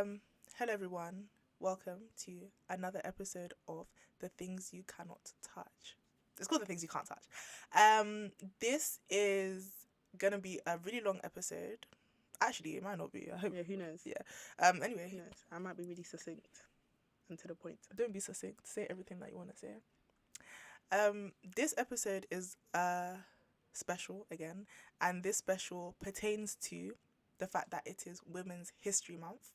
Hello everyone. Welcome to another episode of The Things You Cannot Touch. It's called The Things You Can't Touch. This is gonna be a really long episode. Actually, it might not be. I hope. Yeah, who knows? Yeah. Anyway, Who knows? I might be really succinct and to the point. don't be succinct. Say everything that you want to say. This episode is special again, and this special pertains to the fact that it is Women's History Month.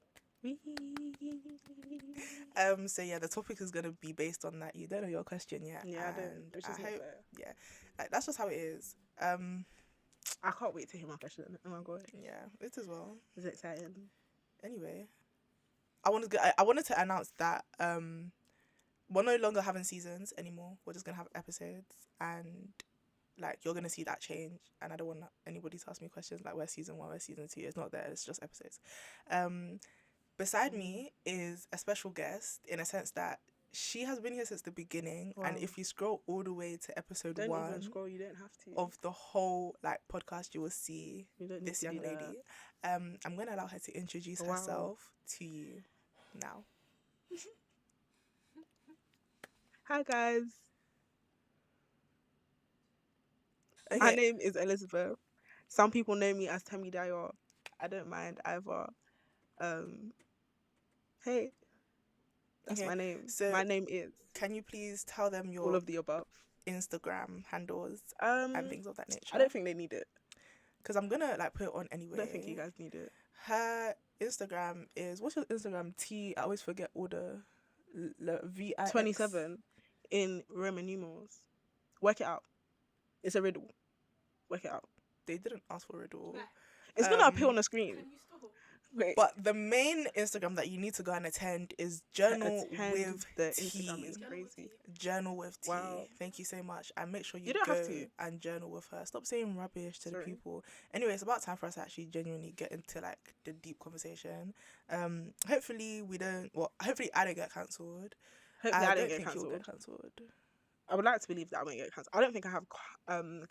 So yeah, the topic is gonna be based on that. You don't know your question yet. Yeah, I don't. Which is not fair. Yeah, like, that's just how it is. I can't wait to hear my question. Oh my god. Yeah, it as well. It's exciting. Anyway, I wanted to announce that we're no longer having seasons anymore. We're just gonna have episodes, and like you're gonna see that change. And I don't want anybody to ask me questions like where's season 1, where's season 2. It's not there. It's just episodes. Beside me is a special guest in a sense that she has been here since the beginning. Wow. And if you scroll all the way to episode don't 1 even scroll, you don't have to. of the whole like podcast, you will see this young lady. I'm going to allow her to introduce herself to you now. Hi guys. Okay. My name is Elizabeth. Some people know me as Temi Dayo. I don't mind either. Hey, that's my name. So my name is. Can you please tell them your all of the above Instagram handles and things of that nature? I don't think they need it because I'm gonna like put it on anyway. I don't think you guys need it. Her Instagram is, what's your Instagram? I always forget all the VI 27 in Roman numerals. Work it out. It's a riddle. Work it out. They didn't ask for a riddle. It's gonna appear on the screen. Wait. But the main Instagram that you need to go and attend is Journal with the Tea. Instagram is crazy. Journal with Tea. Wow. Thank you so much. And make sure you don't go have to. and journal with her. Stop saying rubbish to the people. Anyway, it's about time for us to actually genuinely get into like the deep conversation. Hopefully I don't get cancelled. Hopefully I don't get think cancelled. you'll get cancelled. I would like to believe that I won't get cancelled. I don't think I have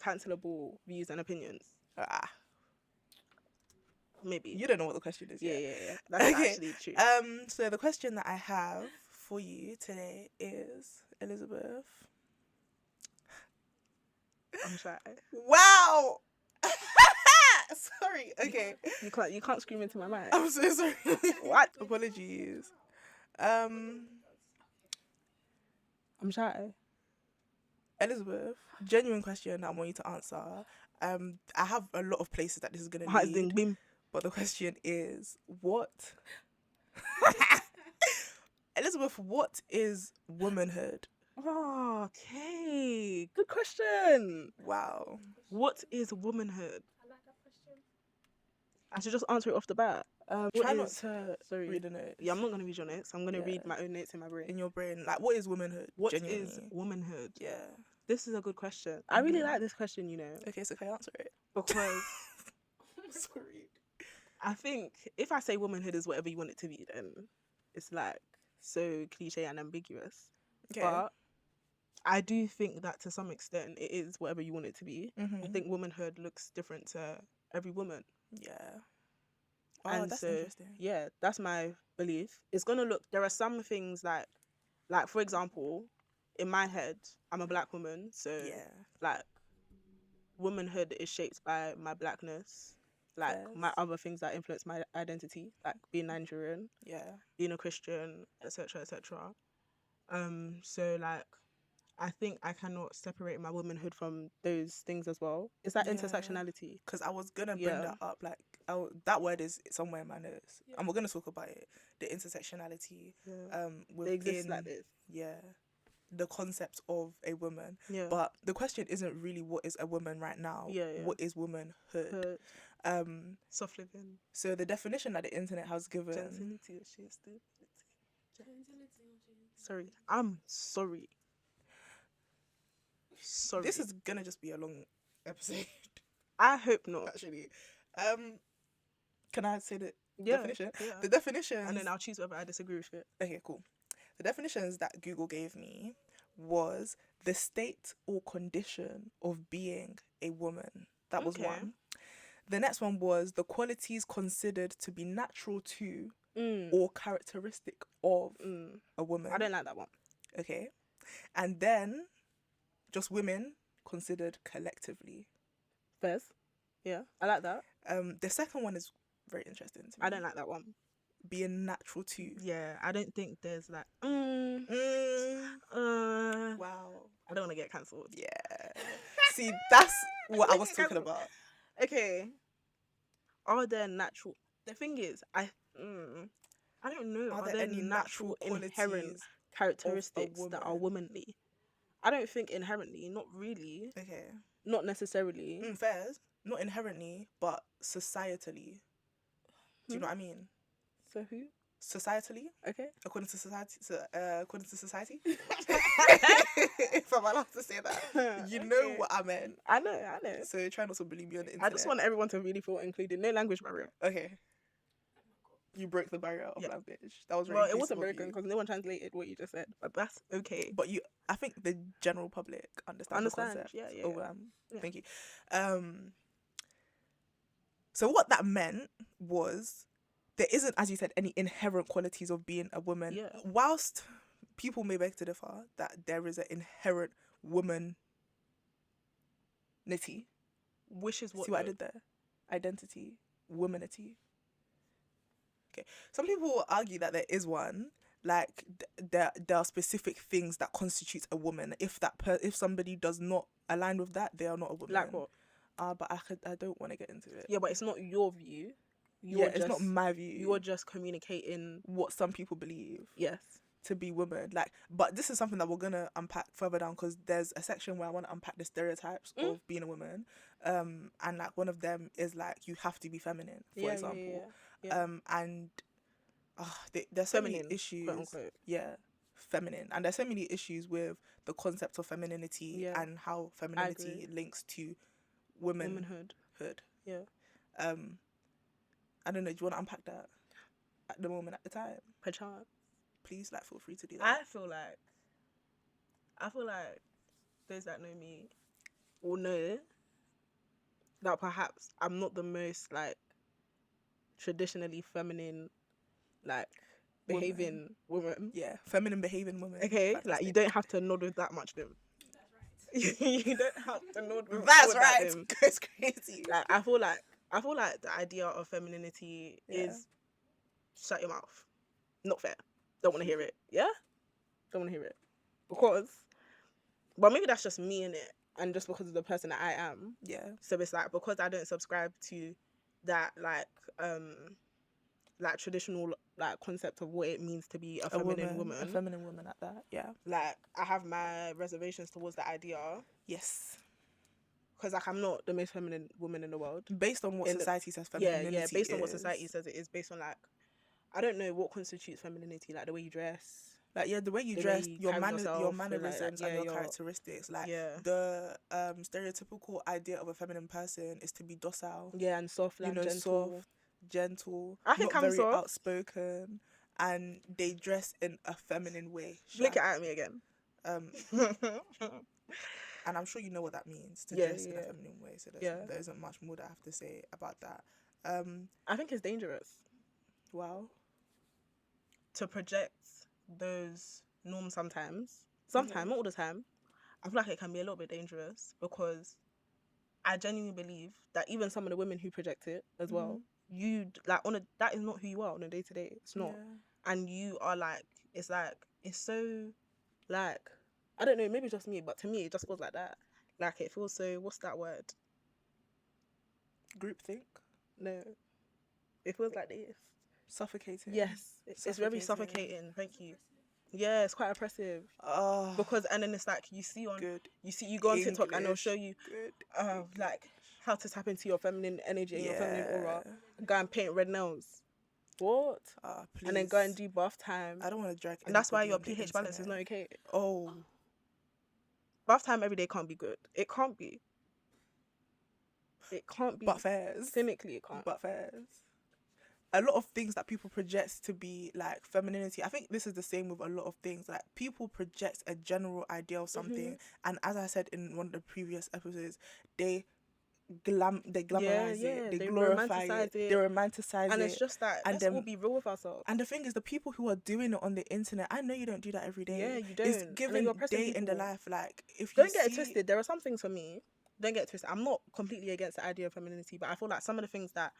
cancelable views and opinions. Maybe. You don't know what the question is yet. Yeah. That's actually true. So the question that I have for you today is, Elizabeth. I'm shy. Wow. Sorry. Okay. You can't scream into my mic. I'm so sorry. What? Apologies. I'm shy. Elizabeth, genuine question I want you to answer. I have a lot of places that this is gonna lead. But the question is, what? Elizabeth, what is womanhood? Oh, okay. Good question. Wow. What is womanhood? I like that question. I should just answer it off the bat. Try not to read the notes. Yeah, I'm not going to read your notes. I'm going to read my own notes in my brain. In your brain. Like, what is womanhood? What is womanhood? Yeah. This is a good question. I really like this question, you know. Okay, so can I answer it? Because... I'm sorry. I think if I say womanhood is whatever you want it to be, then it's like so cliche and ambiguous. Okay. But I do think that to some extent it is whatever you want it to be. Mm-hmm. I think womanhood looks different to every woman. Yeah. Oh, and that's so, interesting. Yeah, that's my belief. It's gonna look. There are some things like for example, in my head, I'm a black woman, so like womanhood is shaped by my blackness. Like my other things that influence my identity, like being Nigerian, being a Christian, etc., etc. So like, I think I cannot separate my womanhood from those things as well. It's that intersectionality. Because I was gonna bring that up. Like, that word is somewhere in my notes, and we're gonna talk about it. The intersectionality. They exist like this. Yeah. The concept of a woman. Yeah. But the question isn't really what is a woman right now. What is womanhood? Soft living. So the definition that the internet has given. Gentility or stupidity. Sorry. I'm sorry. Sorry. This is gonna just be a long episode. I hope not. Actually. Can I say the definition? Yeah. The definition. And then I'll choose whether I disagree with it. Okay, cool. The definitions that Google gave me was the state or condition of being a woman. That was one. The next one was the qualities considered to be natural to or characteristic of a woman. I don't like that one. Okay. And then just women considered collectively. First. Yeah, I like that. The second one is very interesting to me. I don't like that one. Being natural too. Yeah, I don't think there's like Wow. I don't want to get cancelled. Yeah. See, that's what I was talking about. Okay. Are there natural? The thing is, I don't know. Are there any natural inherent characteristics that are womanly? I don't think inherently. Not really. Okay. Not necessarily. Fair. Not inherently, but societally. Do you know what I mean? So who? Societally. Okay. According to society. If I'm allowed to say that, you know what I meant. I know. So try not to believe me on the internet. I just want everyone to really feel included. No language barrier. Okay. You broke the barrier of language. That was well. It wasn't broken because no one translated what you just said, but that's okay. But I think the general public understand the concept. Yeah. Thank you. So what that meant was there isn't, as you said, any inherent qualities of being a woman. Yeah. Whilst people may beg to differ that there is an inherent womanity. Which is what? See what I did there? Identity, womanity. Okay. Some people will argue that there is one. Like there are specific things that constitutes a woman. If somebody does not align with that, they are not a woman. Like what? But I don't want to get into it. Yeah, but it's not your view. It's not my view. You're just communicating what some people believe. Yes. To be women. But this is something that we're gonna unpack further down because there's a section where I want to unpack the stereotypes of being a woman. And like one of them is like you have to be feminine, for example. Yeah. And there's so many issues. Quote unquote. Yeah. Feminine. And there's so many issues with the concept of femininity and how femininity links to womanhood. Yeah. I don't know, do you want to unpack that at the moment, at the time? Perchance. Please, feel free to do that. I feel like those that know me will know that perhaps I'm not the most, traditionally feminine, behaving woman. Yeah, feminine behaving woman. Okay, fantastic. You don't have to nod with that much them. That's right. You don't have to nod with that's right. It's crazy. I feel like the idea of femininity is shut your mouth. Not fair. Don't want to hear it. Yeah? Don't want to hear it. But maybe that's just me in it, and just because of the person that I am. Yeah. So it's because I don't subscribe to that traditional concept of what it means to be a feminine woman. A feminine woman at that, yeah. I have my reservations towards the idea. Yes. Because I'm not the most feminine woman in the world. Based on what society says femininity is. Based on what society says it is. Based on I don't know what constitutes femininity, the way you dress. The way you dress, your mannerisms and your characteristics. The stereotypical idea of a feminine person is to be docile. Yeah, and soft, gentle. I think not I'm very soft. Outspoken, and they dress in a feminine way. Look at me again. And I'm sure you know what that means to dress in a feminine way. So there isn't much more that I have to say about that. I think it's dangerous. Wow. To project those norms sometimes, not all the time. I feel like it can be a little bit dangerous because I genuinely believe that even some of the women who project it as well, you that is not who you are on a day to day. It's not, and you are it's so I don't know, maybe it's just me, but to me it just feels like that. It feels so. What's that word? Groupthink. No, it feels like this. Suffocating. Yes, it's very suffocating. Thank you. Yeah, it's quite oppressive. Because and then it's you go on TikTok and they'll show you how to tap into your feminine energy and your feminine aura. Go and paint red nails. What? And then go and do bath time. I don't want to drag. And that's why your pH balance is not okay. Oh. Bath time every day can't be good. It can't be. But fairs. Cynically, it can't. But fairs. A lot of things that people project to be femininity, I think this is the same with a lot of things. People project a general idea of something, and as I said in one of the previous episodes, they they glamorize it, they glorify it, they romanticize it, and it's just that, and let's all be real with ourselves. And the thing is, the people who are doing it on the internet, I know you don't do that every day. Yeah, you don't. It's given day in the life. Like, if you don't get it twisted, there are some things for me. Don't get it twisted. I'm not completely against the idea of femininity, but I feel like some of the things that,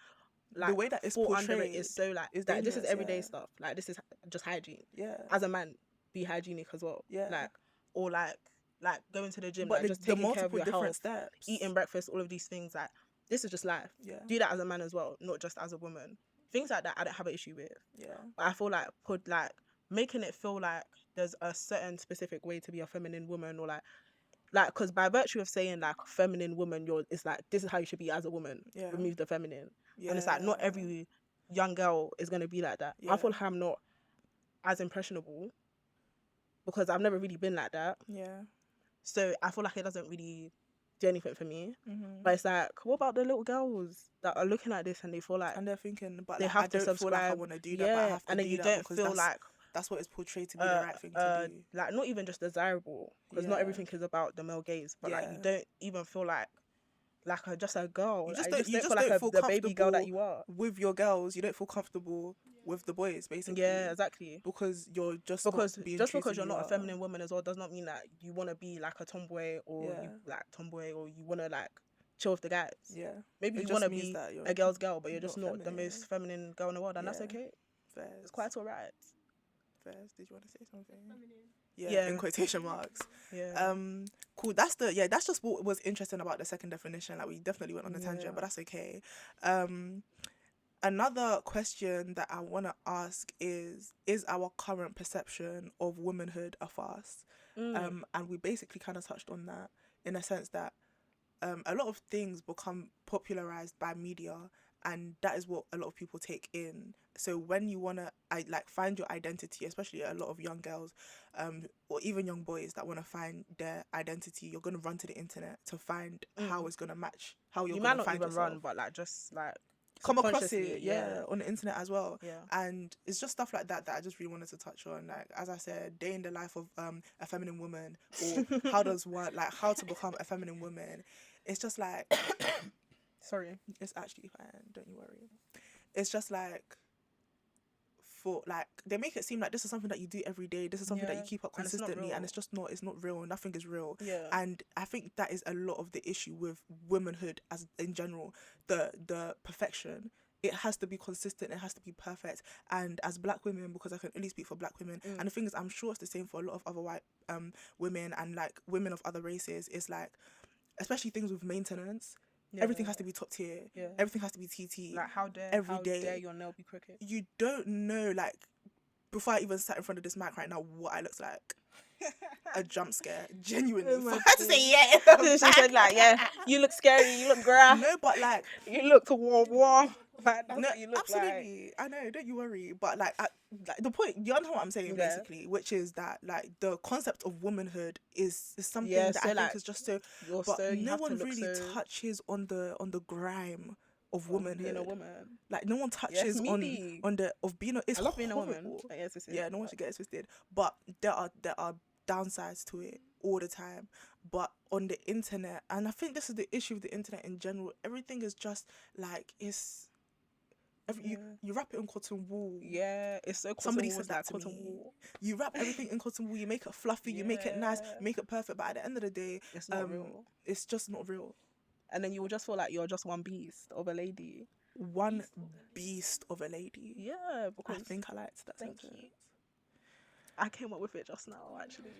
like, the way that it's portrayed under it is so, like, is that this is everyday stuff. Like, this is just hygiene. Yeah. As a man, be hygienic as well. Yeah. Like, or like going to the gym, but like, just taking care of your health, steps. Eating breakfast, all of these things. Like, this is just life. Yeah. Do that as a man as well, not just as a woman. Things like that, I don't have an issue with. Yeah. But I feel like making it feel like there's a certain specific way to be a feminine woman, or like, because by virtue of saying, like, feminine woman, it's like, this is how you should be as a woman. Yeah. Remove the feminine. Yeah. And it's like, not every young girl is going to be like that. Yeah. I feel like I'm not as impressionable because I've never really been like that. Yeah. So I feel like it doesn't really do anything for me. Mm-hmm. But it's like, what about the little girls that are looking at this and they feel like, and they're thinking, but they like, have to subscribe. Feel like I want to do that, but I have to and then do you that don't feel like that's what is portrayed to be the right thing to do. Like, not even just desirable, because not everything is about the male gaze, but like, you don't even feel like just a girl. You just like, don't feel like the baby girl that you are with your girls. You don't feel comfortable with the boys, basically. Yeah, exactly. Because you're just because you're not a feminine woman as well does not mean that you want to be like a tomboy, or or you want to like chill with the guys. Yeah, maybe you want to be a girl's girl, but you're just not the most feminine girl in the world, and that's okay. Fairs. It's quite alright. Fairs, did you want to say something? Yeah, in quotation marks. Yeah. Cool. That's just what was interesting about the second definition. Like, we definitely went on a tangent, but that's okay. Another question that I want to ask is our current perception of womanhood a farce? And we basically kind of touched on that, in a sense that a lot of things become popularized by media, and that is what a lot of people take in. So when you want to find your identity, especially a lot of young girls or even young boys that want to find their identity, you're going to run to the internet to find how it's going to match how you're going to find yourself. You might not even run, but like, just like come across it on the internet as well. Yeah. And it's just stuff like that I just really wanted to touch on. Like, as I said, day in the life of a feminine woman, or how to become a feminine woman. It's just like sorry, it's actually fine, don't you worry. It's just like, for like, they make it seem like this is something that you do every day, this is something that you keep up consistently, and it's not real. Nothing is real. And I think that is a lot of the issue with womanhood as in general. The perfection, it has to be consistent, it has to be perfect. And as black women, because I can only speak for black women, and the thing is, I'm sure it's the same for a lot of other white women and like women of other races, is like, especially things with maintenance, everything has to be top tier. Everything has to be TT. Like, how dare your nail be crooked? You don't know, like, before I even sat in front of this mic right now, what I look like. A jump scare, genuinely. I had to say she said, like, you look scary, you look gruff. No, but like, you look warm. Like, that's what you look absolutely. Like. I know, don't you worry. But like, the point, you understand what I'm saying, basically, which is that like the concept of womanhood is something that I think is just so. But no one really touches on the grime of womanhood. Being a woman. Like, no one touches on the of being a. It's I love being horrible. a woman. Yeah, no one should get it twisted. But there are downsides to it all the time. But on the internet, and I think this is the issue with the internet in general, everything is just like, it's. You wrap it in cotton wool. Yeah, it's so cotton Somebody wool. said that to me. Wool. You wrap everything in cotton wool. You make it fluffy. You make it nice. Make it perfect. But at the end of the day, it's not real. It's just not real. And then you will just feel like you're just one beast of a lady. One beast of a lady. Yeah, because I think I liked that sentence. I came up with it just now, actually.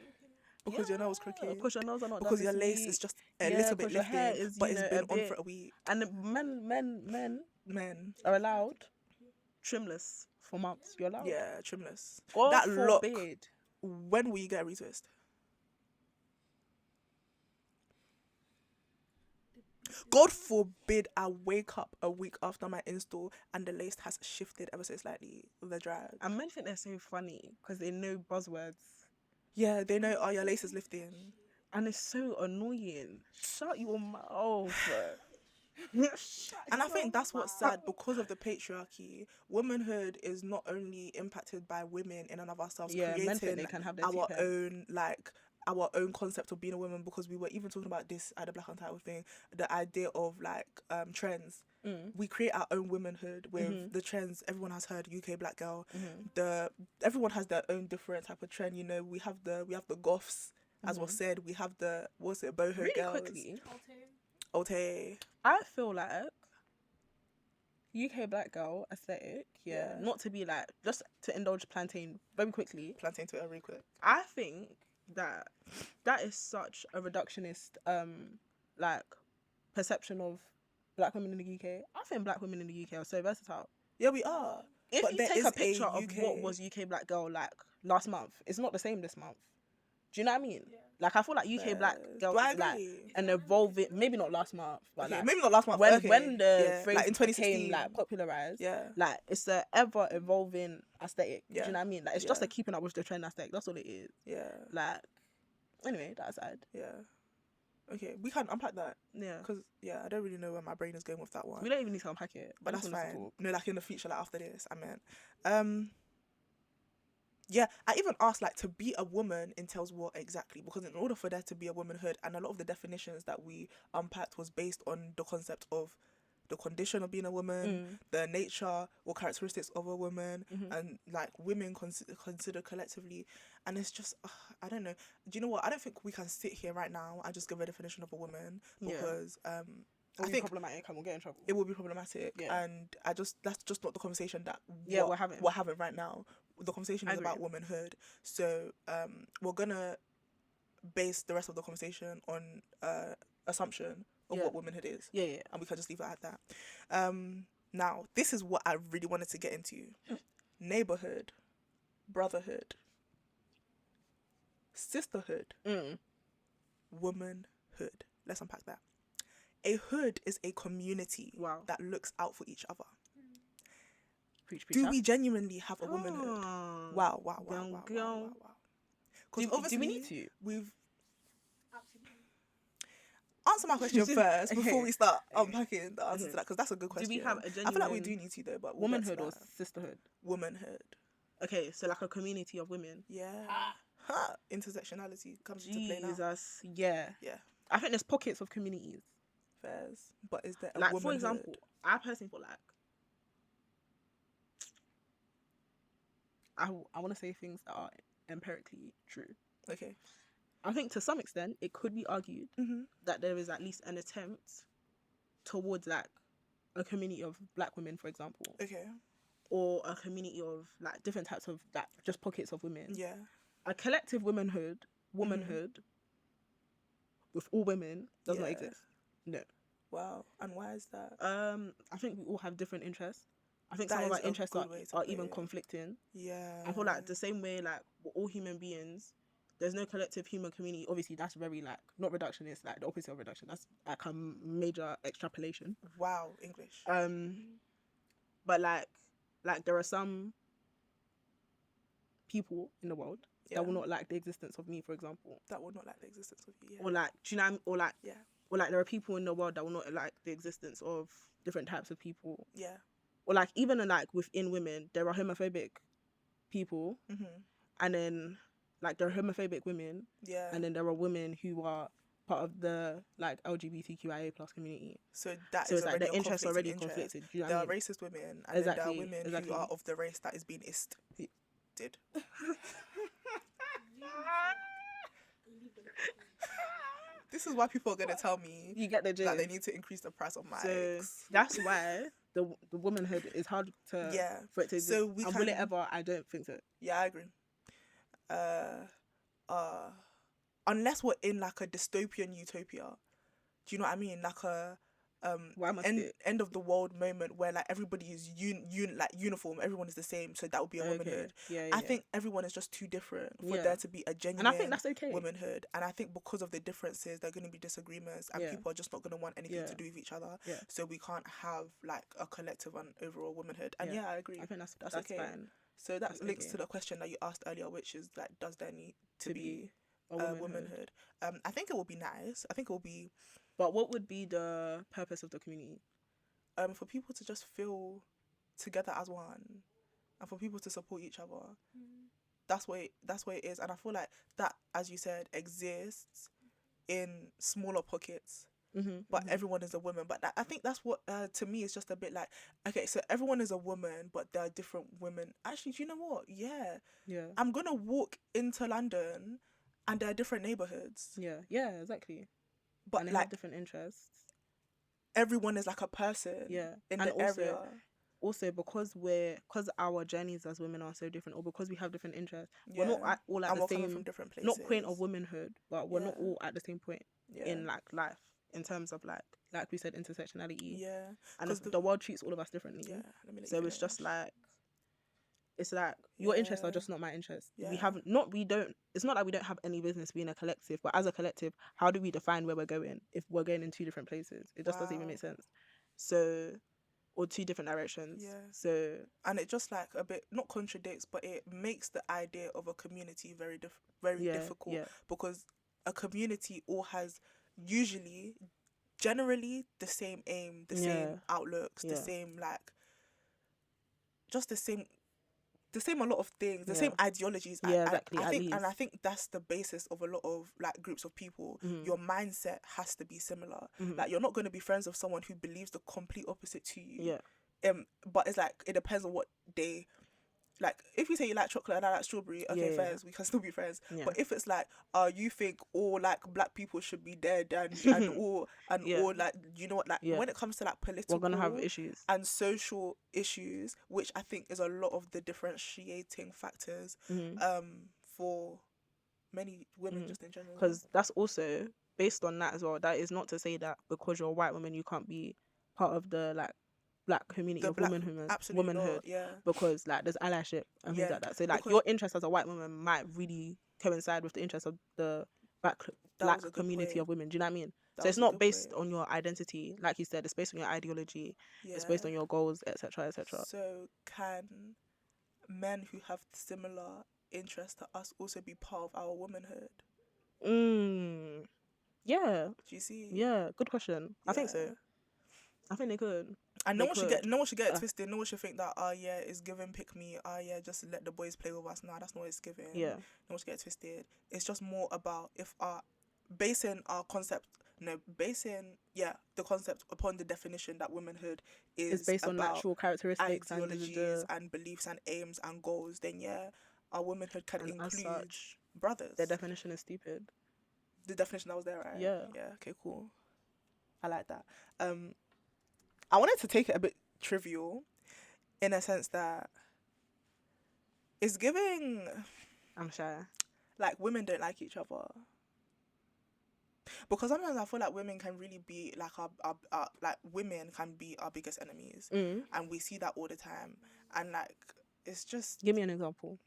Because your nails crooked. Because your nails are not. Because your lace is just a little bit lifted, but it's been on for a week. And men are allowed trimless for months. You're allowed. Yeah, trimless. God that forbid. look. When will you get a retwist? God forbid I wake up a week after my install and the lace has shifted ever so slightly with the drag. And men think they're so funny because they know buzzwords. Yeah, they know, your lace is lifting. And it's so annoying. Shut your mouth. And I think that's what's sad, because of the patriarchy. Womanhood is not only impacted by women in and of ourselves, creating men think they can have their our own, like, our own concept of being a woman, because we were even talking about this at the Black Untitled thing, the idea of like trends. We create our own womanhood with the trends. Everyone has heard UK black girl. Everyone has their own different type of trend. You know, we have the goths, as was said. We have the boho really girls. Quickly, Alte. I feel like UK black girl aesthetic, not to be like, just to indulge plantain very quickly. Plantain Twitter really quick. I think that is such a reductionist like perception of black women in the UK. I think black women in the UK are so versatile. Yeah, we are. If but you take a picture of what was UK black girl like last month, it's not the same this month. Do you know what I mean? Yeah. Like, I feel like UK black girl is like an evolving, maybe not last month, but like, maybe not last month. When the phrase like in 2016 became like popularized, like it's the ever evolving aesthetic. Do you know what I mean? Like, it's just a keeping up with the trend aesthetic. That's all it is. Yeah. Like, anyway, that aside. Yeah. Okay, we can unpack that. Yeah. Because, I don't really know where my brain is going with that one. We don't even need to unpack it. But that's fine. No, like in the future, like after this, I meant. Yeah, I even asked, like, to be a woman entails what exactly? Because in order for there to be a womanhood, and a lot of the definitions that we unpacked was based on the concept of the condition of being a woman, the nature or characteristics of a woman, and, like, women considered collectively. And it's just, I don't know. Do you know what? I don't think we can sit here right now and just give a definition of a woman, because... I think problematic and we'll get in trouble. It will be problematic, and that's just not the conversation that we're having right now. The conversation is about womanhood, so we're gonna base the rest of the conversation on assumption of what womanhood is. And we can just leave it at that. Now, this is what I really wanted to get into: neighborhood, brotherhood, sisterhood, womanhood. Let's unpack that. A hood is a community that looks out for each other. Preach, do we genuinely have a womanhood? Wow. Do we need to? We've... Answer my question first before we start unpacking the answer to that, because that's a good question. Do we have a genuine... I feel like we do need to, though, but womanhood or sisterhood? Womanhood. Okay, so like a community of women. Yeah. Intersectionality comes into play now. Jesus, yeah. I think there's pockets of communities. Fairs, but is there a like, womanhood? For example, I personally feel like I want to say things that are empirically true. Okay. I think to some extent it could be argued that there is at least an attempt towards like a community of black women, for example. Okay. Or a community of like different types of like just pockets of women. Yeah. A collective womanhood with all women does not exist. No. Wow. And why is that? I think we all have different interests. I think some of our interests are even conflicting. Yeah. I feel like the same way, like, we're all human beings, there's no collective human community. Obviously, that's very, like, not reductionist, like, the opposite of reduction. That's, like, a major extrapolation. Wow, English. But, like, there are some people in the world that will not like the existence of me, for example. That will not like the existence of you, Or, like, do you know what I mean? Or, like, or, like, there are people in the world that will not like the existence of different types of people. Yeah. Or, like, even in, like, within women, there are homophobic people. And then, like, there are homophobic women. Yeah. And then there are women who are part of the, like, LGBTQIA plus community. So that so is it's like the interest already conflicted. Do you know there what I mean? Are racist women, and then there are women who are of the race that is being did. This is why people are gonna tell me you get the gist. That they need to increase the price of my eggs. That's why the womanhood is hard to for it to exist. So we and will it ever? I don't think so. Yeah, I agree. Unless we're in like a dystopian utopia, do you know what I mean? Like a end of the world moment where like everybody is uniform, everyone is the same, so that would be a womanhood. I think everyone is just too different for there to be a genuine and I think that's okay. womanhood. And I think because of the differences, there are going to be disagreements, and people are just not going to want anything to do with each other. So we can't have like a collective and overall womanhood. And I agree. I think that's okay. Fine. So that links to the question that you asked earlier, which is like, does there need to be a womanhood? I think it will be nice. I think it will be. But what would be the purpose of the community? For people to just feel together as one, and for people to support each other. that's what it is. And I feel like that, as you said, exists in smaller pockets. But everyone is a woman. But I think that's what, to me, is just a bit like, okay, so everyone is a woman, but there are different women. Actually, do you know what? Yeah. I'm going to walk into London and there are different neighborhoods. Yeah, exactly. But and they like, have different interests. Everyone is like a person in and the area. Also, because our journeys as women are so different, or because we have different interests, we're not all at and the same, coming from different places. Not point of womanhood, but we're not all at the same point in like life, in terms of like we said, intersectionality. And the world treats all of us differently. So it's just like, it's like your interests are just not my interests. We don't, it's not like we don't have any business being a collective, but as a collective, how do we define where we're going if we're going in two different places? It just doesn't even make sense. So, or two different directions. So, and it just like a bit, not contradicts, but it makes the idea of a community very difficult, because a community all has generally the same aim, the same outlooks, the same like, just the same a lot of things, the same ideologies. Exactly. I think that's the basis of a lot of like groups of people. Your mindset has to be similar. Like, you're not going to be friends with someone who believes the complete opposite to you. But it's like, it depends on what they like. If you say you like chocolate and I like strawberry, okay, fair, we can still be friends. But if it's like, you think all like black people should be dead and all like, you know what, like when it comes to like political, we're gonna have issues and social issues, which I think is a lot of the differentiating factors for many women just in general. Because that's also based on that as well. That is not to say that because you're a white woman you can't be part of the like black community of womanhood, because like there's allyship and things like that. So like, your interest as a white woman might really coincide with the interest of the black community of women. Do you know what I mean? So it's not based on your identity, like you said. It's based on your ideology. It's based on your goals, etc., etc. So can men who have similar interests to us also be part of our womanhood? Yeah. Do you see? Yeah, good question. I think so. I think they could. And no one should get it twisted. No one should think that, it's giving Pickme, just let the boys play with us. Nah, that's not what it's giving. No one should get it twisted. It's just more about basing the concept upon the definition that womanhood is based on natural characteristics, ideologies and beliefs and aims and goals. Then our womanhood can include brothers. Their definition is stupid. The definition that was there, right? Yeah. Okay, cool. I like that. I wanted to take it a bit trivial, in a sense that it's giving. I'm shy. Like, women don't like each other. Because sometimes I feel like women can really be like our women can be our biggest enemies, and we see that all the time. And like, it's just, give me an example.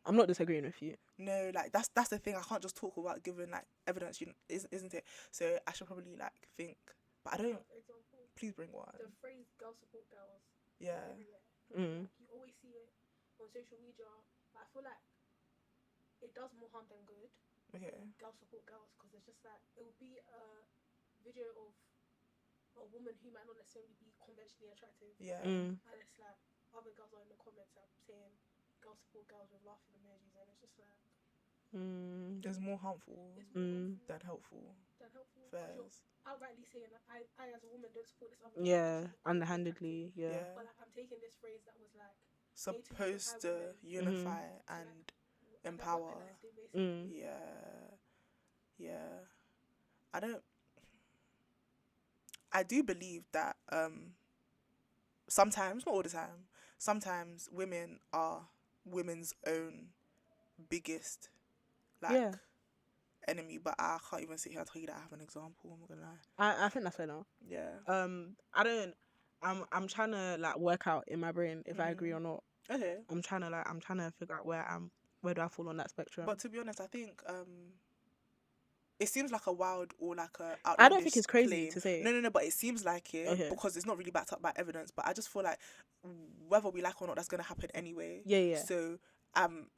I'm not disagreeing with you. No, like that's the thing. I can't just talk without giving like evidence, isn't it? So I should probably like think, but I don't. Please bring one. The phrase "girls support girls." Yeah. You always see it on social media, but I feel like it does more harm than good. Okay. Girls support girls, because it's just like, it will be a video of a woman who might not necessarily be conventionally attractive. Yeah. And it's like other girls are in the comments saying girls support girls with laughing emojis, and it's just like, it's more harmful than helpful. Fairs. Outrightly saying that I as a woman don't support this other. Underhandedly. But like, I'm taking this phrase that was like supposed to unify and empower. I do believe that sometimes, not all the time, sometimes women are women's own biggest enemy, but I can't even sit here and tell you that I have an example. I'm not gonna lie. I think that's fair enough. I'm trying to like work out in my brain if I agree or not. Okay. I'm trying to figure out where do I fall on that spectrum. But to be honest, I think it seems like a wild or like a outlandish I don't think it's crazy claim to say. No, but it seems like it because it's not really backed up by evidence. But I just feel like whether we like or not, that's gonna happen anyway. Yeah. So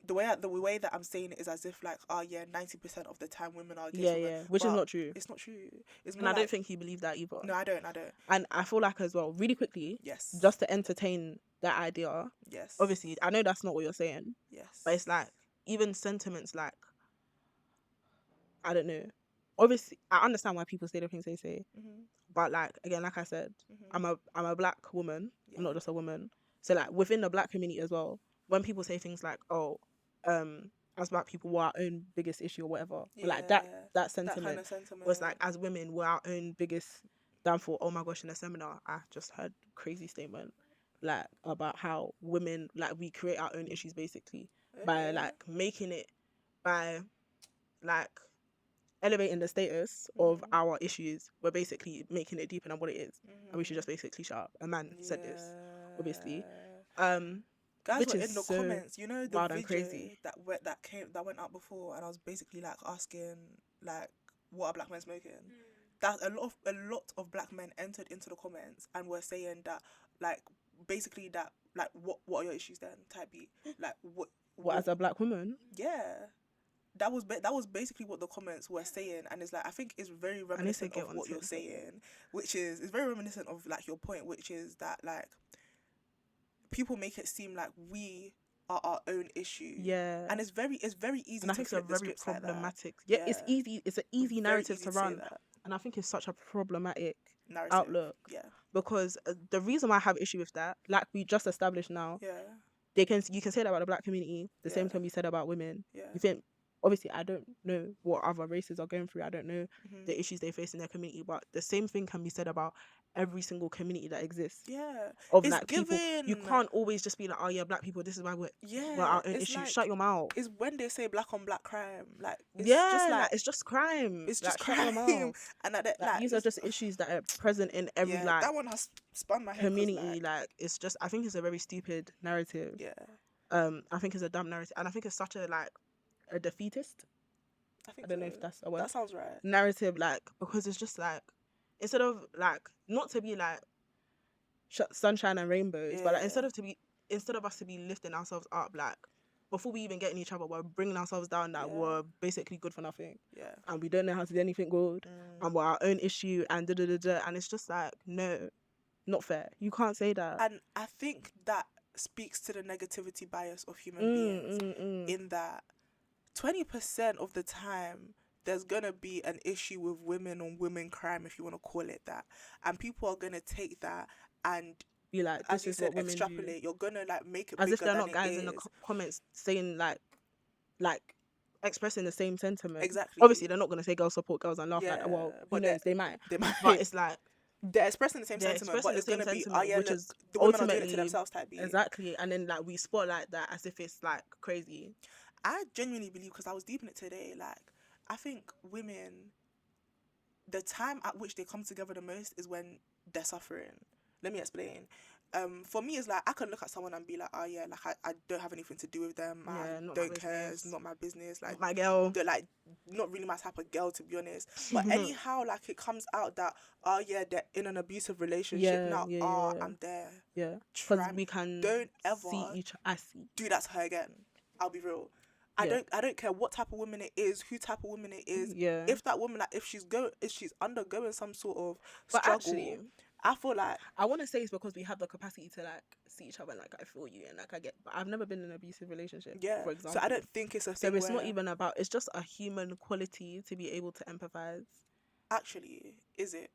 the way that I'm saying it is as if like 90% of the time women are against which is not true. It's not true. It's and I don't think he believes that either. No, I don't. And I feel like as well, really quickly, yes, just to entertain that idea. Yes. Obviously, I know that's not what you're saying. Yes. But it's like, even sentiments like, I don't know. Obviously, I understand why people say the things they say, but like again, like I said, I'm a black woman. I'm not just a woman. So like within the black community as well, when people say things like, "Oh, as black people, we're our own biggest issue" or whatever, but like that sentiment, kind of sentiment was like, as women, we're our own biggest downfall. Oh my gosh! In a seminar, I just heard a crazy statement like about how women, like, we create our own issues basically by like making it, by like elevating the status of our issues. We're basically making it deeper than what it is, and we should just basically shut up. A man said this, obviously. Guys which were is in the so comments, you know, the wild and video crazy. that went up before, and I was basically like asking like, what are black men smoking? That a lot of black men entered into the comments and were saying that, like, basically that, like, what are your issues then, type B, like, what As a black woman, that was basically what the comments were saying. And it's like, I think it's very reminiscent of what you're saying, which is, it's very reminiscent of like your point, which is that like people make it seem like we are our own issue. Yeah. And it's very easy, and I think it's very problematic. Like it's easy. It's an easy narrative to run. And I think it's such a problematic outlook. Yeah. Because the reason why I have issue with that, like we just established now, you can say that about the black community. The same can be said about women. You think, obviously, I don't know what other races are going through. I don't know the issues they face in their community, but the same thing can be said about every single community that exists. Yeah. Of like people, you can't always just be like, oh yeah, black people, this is why we're our own issue. Like, shut your mouth. It's when they say black on black crime, like it's just like it's just crime. It's just crime. Shut your mouth. And like these are just issues that are present in every like that one has spun my head community. Like it's just, I think it's a very stupid narrative. Yeah. I think it's a dumb narrative, and I think it's such a like a defeatist. I don't know if that's a word. That sounds right. Narrative, like, because it's just like, instead of like, not to be like sunshine and rainbows, but like instead of us to be lifting ourselves up, like before we even get in each other, we're bringing ourselves down, that we're basically good for nothing. Yeah. And we don't know how to do anything good, and we're our own issue, and and it's just like, no, not fair. You can't say that. And I think that speaks to the negativity bias of human beings, in that 20% of the time there's gonna be an issue with women on women crime, if you want to call it that, and people are gonna take that and be like, this is what women extrapolate. You're gonna like make it as bigger if they're than not guys in the comments saying like expressing the same sentiment. Exactly. Obviously they're not gonna say girls support girls and laugh like that. Well, who knows, they might. But it's like they're expressing the same sentiment, but it's gonna be, which is the women are doing it to themselves type B. Exactly. And then like we spotlight that as if it's like crazy. I genuinely believe, because I was deep in it today, like I think women, the time at which they come together the most is when they're suffering. Let me explain. For me, it's like I can look at someone and be like, oh yeah, like I don't have anything to do with them. I don't care. It's not my business. Like, my girl. They're like not really my type of girl, to be honest. But anyhow, like it comes out that, oh yeah, they're in an abusive relationship now. I'm there. Yeah. Because we can don't ever do that to her again. I'll be real. I don't care what type of woman it is, who type of woman it is. Yeah. If that woman, like, if she's undergoing some sort of struggle, actually, I feel like, I want to say it's because we have the capacity to like see each other and like I feel you and like I get. But I've never been in an abusive relationship. Yeah. For example. So I don't think it's a thing. So it's not even about. It's just a human quality to be able to empathize. Actually, is it?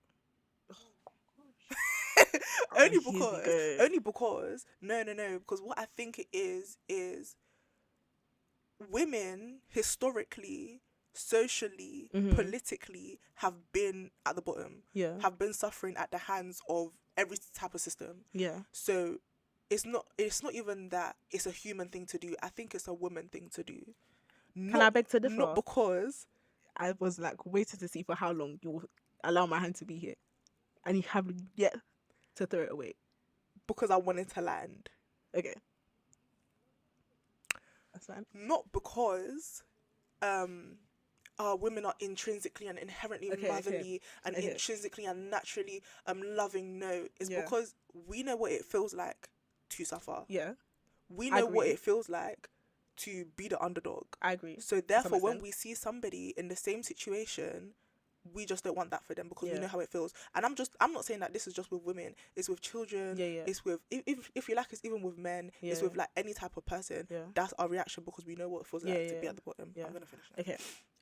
Only because no, because what I think it is women historically, socially, politically have been at the bottom. Yeah. Have been suffering at the hands of every type of system. Yeah. So it's not even that it's a human thing to do. I think it's a woman thing to do. Can I beg to differ? Not because I was like waiting to see for how long you'll allow my hand to be here, and you have yet to throw it away. Because I wanted to land. Okay. That's fine. Not because women are intrinsically and inherently motherly and intrinsically and naturally loving. No, it's because we know what it feels like to suffer. Yeah. We know what it feels like to be the underdog. I agree. So therefore, when we see somebody in the same situation, we just don't want that for them because we Yeah. know how it feels. And I'm not saying that this is just with women. It's with children. Yeah. It's with if you like, it's even with men. Yeah. It's with like any type of person. Yeah. That's our reaction because we know what it feels like to be at the bottom. Yeah. I'm gonna finish now. Okay,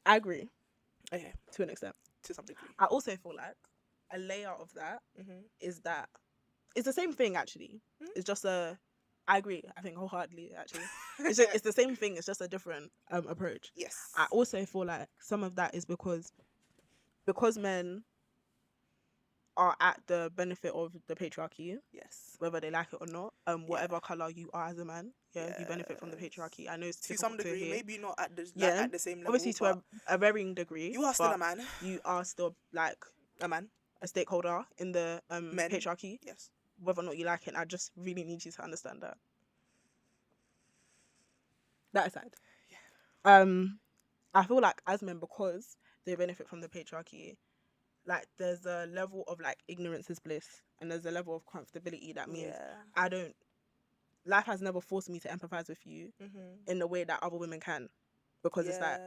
I agree. Okay, to an extent. to some degree. I also feel like a layer of that Mm-hmm. is that it's the same thing actually. Mm. It's just I agree. I think wholeheartedly actually. It's the same thing. It's just a different approach. Yes. I also feel like some of that is because men are at the benefit of the patriarchy, Yes. whether they like it or not. Whatever color you are as a man, you benefit from the patriarchy. I know it's To some difficult to degree, hear. maybe not at the at the same level. Obviously to a varying degree. you are still but a man. You are still like A man. a stakeholder in the Men. patriarchy. Yes. Whether or not you like it, I just really need you to understand that. That aside, I feel like as men, because they benefit from the patriarchy, like there's a level of like ignorance is bliss, and there's a level of comfortability that means life has never forced me to empathize with you in the way that other women can, because it's like,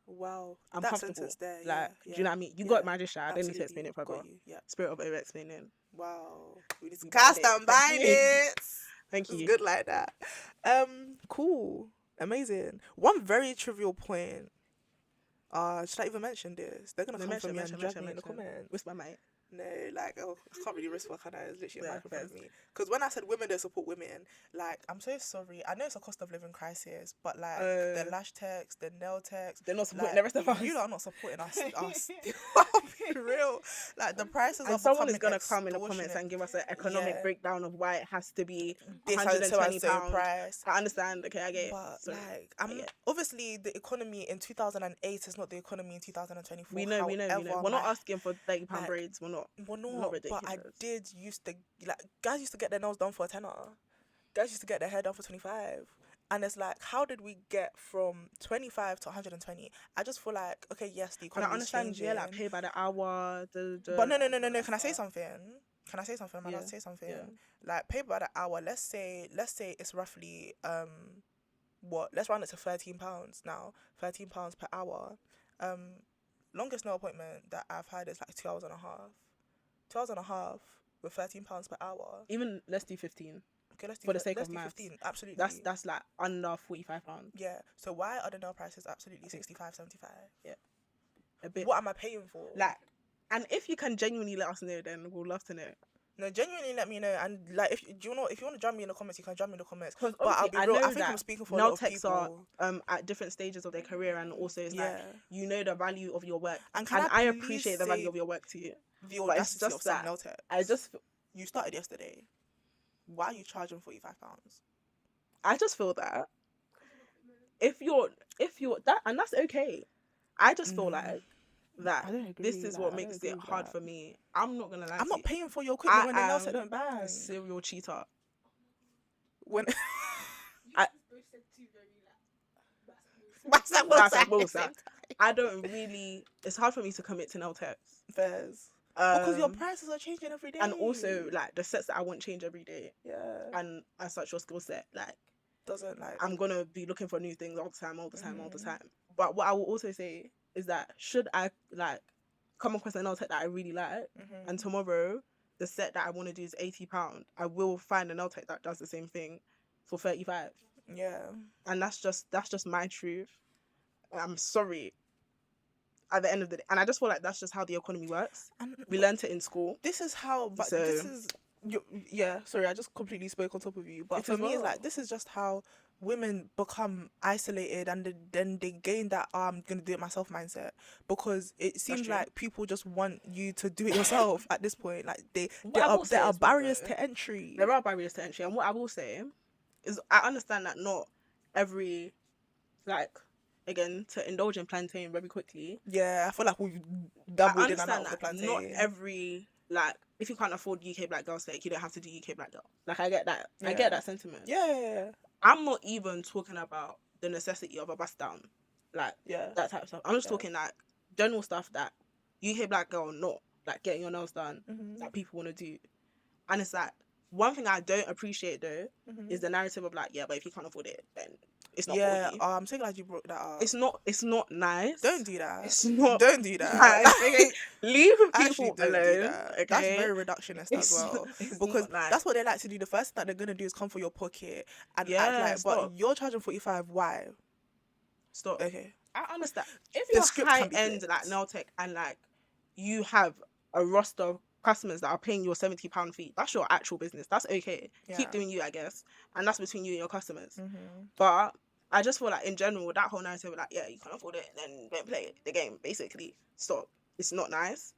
wow, I'm that comfortable. sentence there, Like, do you know what I mean? You got my dish. I don't need to explain it further. Got you. Yeah. Spirit of over explaining. Wow. We need to You cast got it. and bind it. Thank It's you. good like that. Cool. Amazing. One very trivial point. Should I even mention this? They're gonna come for me and drag me in the comments. Whisper, mate. No, like, I can't really risk what kind of is literally a Yeah, mic in front of fair. me. Because when I said women don't support women, like, I'm so sorry. I know it's a cost of living crisis, but like the lash techs, the nail techs, They're not supporting like, the rest of us. you lot are not supporting us. I'll be real. Like the prices And are someone is becoming gonna come in the comments extortionate. and give us an economic breakdown of why it has to be This £120. price. I understand. Okay, I get it. But Sorry. like, I get it. obviously the economy in 2008 is not the economy in 2024. We know. We're not asking for £30 like, braids. We're not. But I did used to, like, guys used to get their nails done for a tenner. Guys used to get their hair done for 25. And it's like, how did we get from 25 to 120? I just feel like, okay, yes, the And I economy is understand, changing. yeah, like pay by the hour. But no. Can I say something? Can I say something? Am I allowed to say something? Yeah. Like, pay by the hour. Let's say it's roughly let's round it to £13 now. £13 per hour. Longest nail appointment that I've had is like 2 hours and a half. 2 hours and a half with £13 per hour. Even let's do 15. Okay, let's do for the sake let's of do maths. 15. Absolutely. That's like under £45. Yeah. So why are the nail prices absolutely 65, 75? Yeah. A bit. What am I paying for? Like, and if you can genuinely let us know, then we'll love to know. No, genuinely let me know. And like, if you want to jam me in the comments, you can jam me in the comments. But I'll be real. I think I'm speaking for a lot of techs people. are at different stages of their career, and also it's like you know the value of your work, and I appreciate the value of your work to you. The audacity of some nail techs. I just you started yesterday. Why are you charging £45? I just feel that if you're that, and that's okay. I just feel like that this is what makes it hard for me. I'm not gonna lie. I'm not paying for your equipment when the nail set don't bang. A serial cheater. When I don't really. It's hard for me to commit to nail techs. Fairs. Because your prices are changing every day. And also, like, the sets that I want change every day. Yeah. And as such, your skill set, like, doesn't, like... I'm going to be looking for new things all the time. But what I will also say is that should I, like, come across a nail tech that I really like, and tomorrow the set that I want to do is £80, I will find a nail tech that does the same thing for 35. Yeah. And that's just my truth. I'm sorry. At the end of the day, and I just feel like that's just how the economy works. And we learned it in school. This is how, but this is, sorry, I just completely spoke on top of you. But for me, it's like, this is just how women become isolated, and then they gain that I'm gonna do it myself mindset, because it seems like people just want you to do it yourself at this point. Like there are barriers to entry. There are barriers to entry, and what I will say is I understand that not every, like, again, to indulge in plantain very quickly. Yeah, I feel like we've doubled in and out of the plantain. Not every, like, if you can't afford UK black girl steak, you don't have to do UK black girl. Like, I get that. Yeah. I get that sentiment. Yeah. I'm not even talking about the necessity of a bust down. Like, that type of stuff. I'm just talking, like, general stuff that UK black girl not, like, getting your nails done, that people want to do. And it's like, one thing I don't appreciate, though, is the narrative of, like, yeah, but if you can't afford it, then it's not Yeah, for you. I'm so glad you brought that up. It's not nice. Don't do that. It's not. Don't do that. Nice, okay? Leave Actually, people don't alone. do that. Okay? That's very reductionist as It's well. it's Because not nice. that's what they like to do. The first thing that they're gonna do is come for your pocket and Yeah, act like, stop. but you're charging 45. Why? Stop. Okay. I understand. If The you're script high can be end flipped. like nail tech and like you have a roster of customers that are paying your £70 fee, that's your actual business. That's okay. Yeah. Keep doing you, I guess, and that's between you and your customers. Mm-hmm. But I just feel like in general that whole narrative, like, yeah, you can't afford it, then don't play the game. Basically, stop. It's not nice.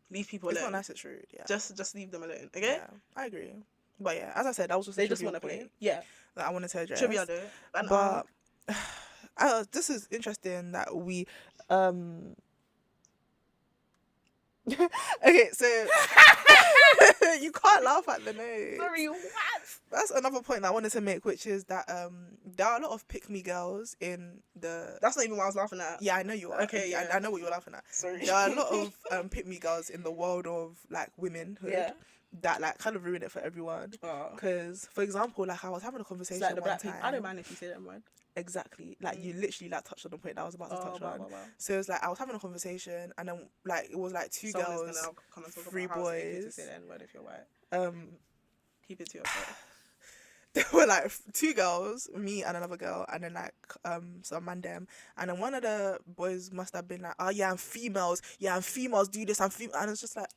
Leave people It's alone. not nice. It's rude. Yeah. Just leave them alone. Okay. Yeah, I agree. But yeah, as I said, that was just They a just trivial want to play. point Yeah. that I wanted to address. Trivia though. But this is interesting that we okay, so you can't laugh at the nose. Sorry, what? That's another point that I wanted to make, which is that there are a lot of Pickme Girls in the. That's not even what I was laughing at. Yeah, I know you are. Okay, yeah. I know what you're laughing at. Sorry. There are a lot of Pickme Girls in the world of like womenhood. Yeah. That like kind of ruin it for everyone. Because, for example, like I was having a conversation It's like the one black time. people. I don't mind if you say that word. Exactly. Like you literally like touched on the point that I was about to touch on. Wow. So it's like I was having a conversation and then like it was like two Someone's girls, gonna come and talk three about how it's okay to boys. say the N-word if you're white. Keep it to yourself. There were like two girls, me and another girl, and then like some man them, and then one of the boys must have been like, oh yeah, I'm females do this, I'm female, and it's just like,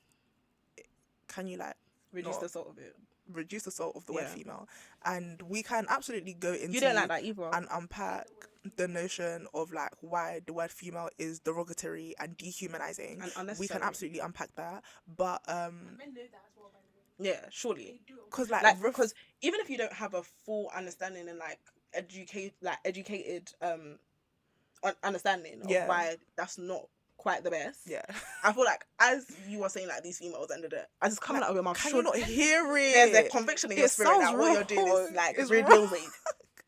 can you like Reduce not the salt of it. reduce the salt of the word Yeah. female? And we can absolutely go into You don't like that either. and unpack the notion of like why the word female is derogatory and dehumanizing. And unnecessary. We can absolutely unpack that, but Men know that as well, by the way. Yeah, surely. They do. because Because even if you don't have a full understanding and like educated understanding of Yeah. why that's not quite the best. yeah, I feel like as you were saying like these females ended it, as it's coming out of your mouth, can sure, you not hear there's a it? conviction in your It spirit sounds that what you're doing wrong. is like It's ridiculous. wrong.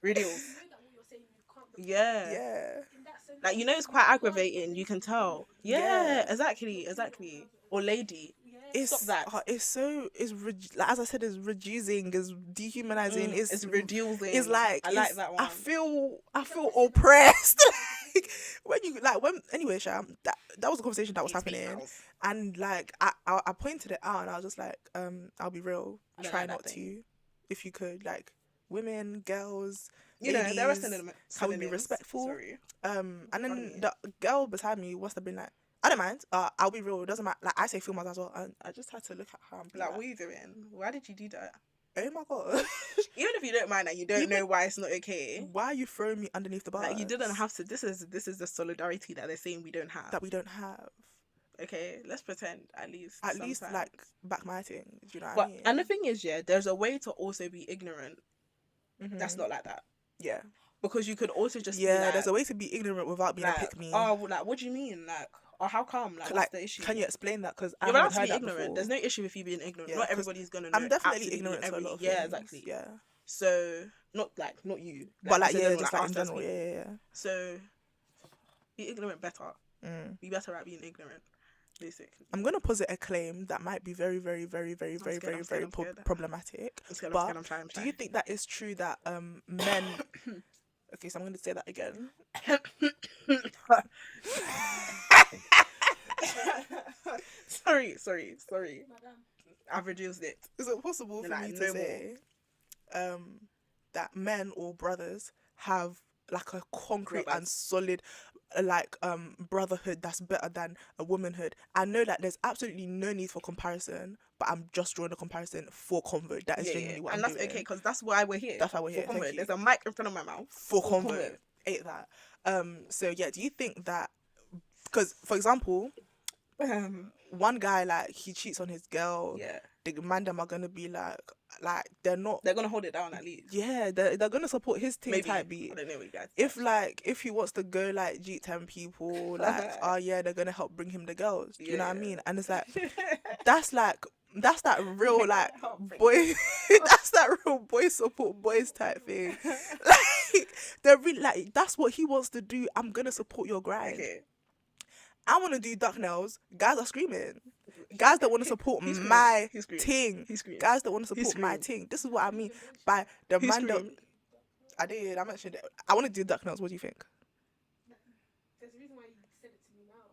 Ridiculous. You know that what you're saying, you can't do Yeah. Yeah. in that sense. Like, you know, it's quite aggravating. You can tell. Yeah, Yeah. exactly. Or lady. Yeah. It's Stop that. Like, as I said, it's reducing, it's dehumanizing, It's reducing. It's like I like that one. I feel oppressed. Anyway, Sham, that was a conversation that was These happening, females. and like I pointed it out, and I was just like, I'll be real, I don't try like that not thing. to, if you could, like women, girls, You know, there are ladies, synonyms. can we be respectful? Sorry. And Pardon then me. the girl beside me must have been like, I don't mind. I'll be real. It doesn't matter. Like I say females as well. And I just had to look at her and be Like, like, what are you doing? Why did you do that? oh my god, Even if you don't mind and you don't Even- know why it's not okay. why are you throwing me underneath the bus? Like, you didn't have to. This is the solidarity that they're saying we don't have. that we don't have. Okay, let's pretend at least. At least sometimes. like back my thing. Do you know what But I mean? and the thing is, yeah, there's a way to also be ignorant. Mhm. That's not like that, Yeah. because you could also just Yeah. be like, there's a way to be ignorant without being like, a pick me. oh, well, like, what do you mean, like, or how come, like, what's the issue? Can you explain that? Because I You're allowed haven't to heard be that ignorant. before. There's no issue with you being ignorant. Yeah, Not 'cause everybody's gonna know. I'm definitely absolutely ignorant to a every. lot of Yeah, things. exactly. Yeah. So not you, But like, in yeah, general, just like, like in us as general. people. Yeah. So be ignorant better. Mm. Be better at being ignorant, basically. I'm gonna posit a claim that might be very, very, very, very, very, scared, very, I'm very scared. problematic. I'm scared. But I'm trying. do you think that it's true that men? Okay, so I'm gonna say that again. sorry. Madam. I've reduced it. Is it possible for Like, me to no more. say, that men or brothers have like a concrete and Brothers. solid, brotherhood that's better than a womanhood? I know that there's absolutely no need for comparison, but I'm just drawing a comparison for convo. That is genuinely what and I'm that's doing. okay, because that's why we're here. That's why we're For here, thank convo. you. There's a mic in front of my mouth. For For convo. convo. Ate that. So yeah, do you think that? Because for example, one guy like he cheats on his girl. Yeah, The man them are gonna be like they're not. they're gonna hold it down at least. Yeah, they're gonna support his team Maybe. type beat. I don't know what you guys. If he wants to go like G10 people, like oh yeah, they're gonna help bring him the girls. Do you know what I Yeah. mean? And it's like that's that real like Help bring boy that's that real boy support boys type thing. Like they're really like that's what he wants to do. I'm gonna support your grind. Okay. I want to do duck nails. Guys are screaming. Guys that want to support He screamed. my He screamed. ting. He screamed. Guys that want to He support my screamed. ting. This is what I mean by the He man that screamed. I did. I mentioned it. I want to do duck nails. What do you think? There's a reason why you said it to me now.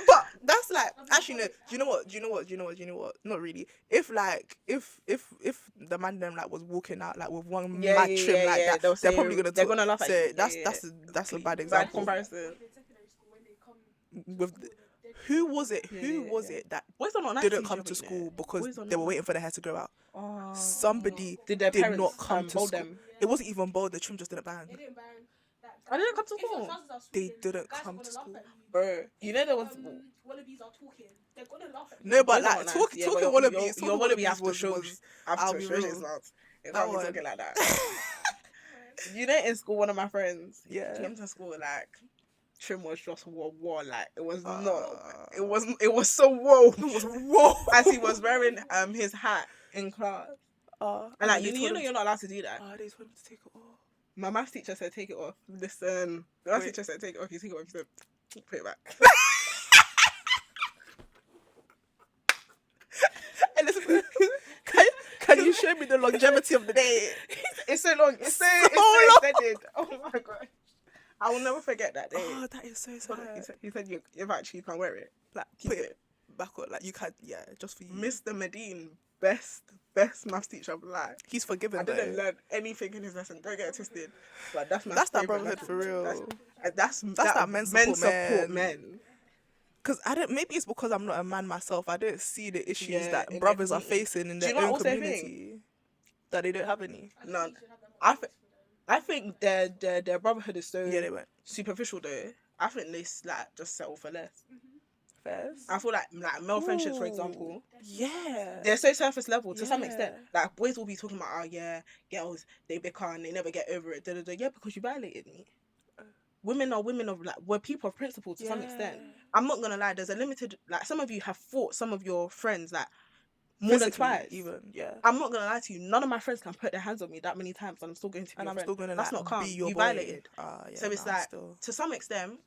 But that's like, actually no. Do you know what? Not really. If the man them like was walking out like with one mad trim like that, they're probably gonna laugh at say you. that's a bad Bad example. comparison. In secondary school, when they come With who was it? Who was it that Boys are not nice didn't each come other, to you know. school because Boys are they not were waiting for their hair to grow out? Oh. Somebody Did their did parents not come to bold school. them? It wasn't even bold. The trim just didn't bang. they didn't bang. I didn't come to If your school. trousers are They swinging, didn't guys are come gonna to laugh school. at you. Bro, you know there was... Wallabies are talking. They're gonna laugh at you. No, but Boys are like not nice. talking but wallabies, your wallaby have to was show I'll be his real. mouth. It That can't be one. talking like that. You know, in school, one of my friends came to school like trim was just war like it was not. It was so whoa. It was whoa. As he was wearing his hat in class. And And like they you told know him you're not allowed to do that. they told him to take it off. My maths teacher said take it off. Listen, the maths Wait. teacher said take it off. You take it off. You said put it back. And listen, can you show me the longevity of the day? It's so long. It's so long. extended. Oh my god. I will never forget that day. Oh, that is so sad. He said you can't wear it. Like Keep put it. it back on. Like you can't. Yeah, just for you. Mr. Medine, best maths teacher of life. He's forgiven. I didn't learn anything in his lesson. Don't get it twisted. But that's my That's that favourite brotherhood lesson. for real. That's that men support men. Because I don't. Maybe it's because I'm not a man myself. I don't see the issues Yeah, that in brothers their are community. facing in Do you their know own what they community. That they don't have any. None. I think their brotherhood is so Yeah, they went. superficial though. I think they like just settle for less. Fairs. I feel like male friendships, for Ooh. example, Yeah. they're so surface level to some Yeah. extent. Like boys will be talking about, oh yeah, girls they bicker and they never get over it. Yeah, because you violated me. Women are women of like we're people of principle to some extent. I'm not gonna lie. There's a limited like some of you have fought some of your friends like more than Physically, twice. even. Yeah. I'm not gonna lie to you. None of my friends can put their hands on me that many times, and I'm still going to be And your I'm friend. still gonna That's like not calm. be your You boy. violated. Yeah, So it's nah, like still. to some extent,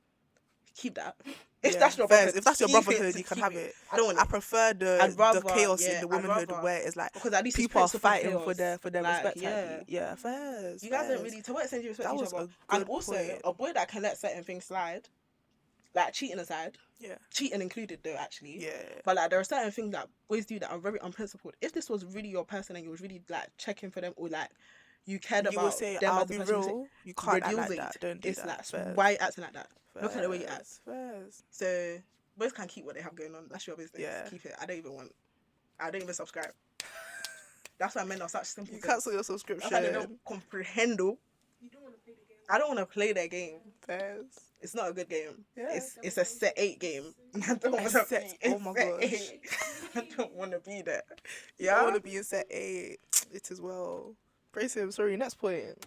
keep that. If Yeah, that's your fairs. brotherhood, If that's your keep it, brotherhood, you can keep have it. I don't want I it. prefer I'd the rather, chaos yeah, in the I'd womanhood rather- where it's like because at least it's people are principle fighting chaos. for their Like, respect. yeah. Yeah, fairs. You guys fairs. don't really. To what extent do you respect That each was other? a And good also, point. a boy that can let certain things slide, like cheating aside, Yeah. cheating included though actually. Yeah. But like there are certain things that boys do that are very unprincipled. If this was really your person and you was really like checking for them or like you cared You about would say, them I'll as a be person, you would say, real. You can't act reduce like it. that. Don't do it's that. like Fairs. why are you acting like that? Look at the way you act. Fairs. So boys can keep what they have going on. That's your business. Yeah. Keep it. I don't even subscribe. That's why men are such simple You things. cancel your That's why they subscription. don't comprehend. You don't want to play the game. I don't want to play their game. Fairs. It's not a good game. Yeah. It's a set 8 game. I don't want to set- play. oh my set gosh. 8. I don't want to be there. Yeah. I want to be in set 8. It as well. Praise him. Sorry, next point.